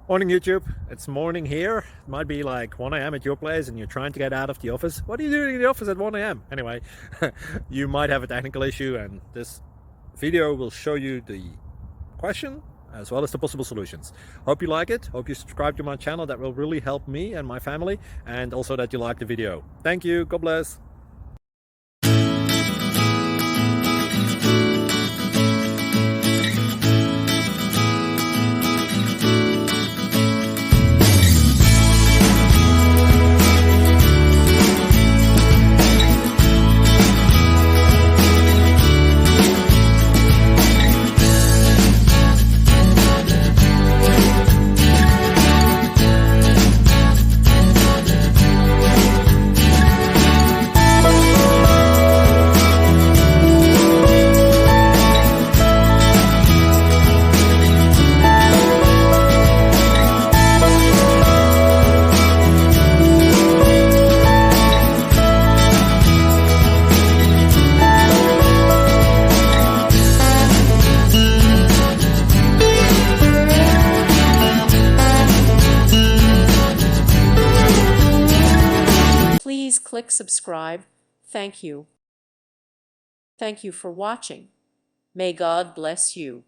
Morning YouTube, it's morning here. It might be like 1 a.m. at your place and you're trying to get out of the office. What are you doing in the office at 1 a.m.? Anyway, you might have a technical issue and this video will show you the question as well as the possible solutions. Hope you like it, hope you subscribe to my channel. That will really help me and my family, and also that you like the video. Thank you, God bless. Please click subscribe. Thank you. Thank you for watching. May God bless you.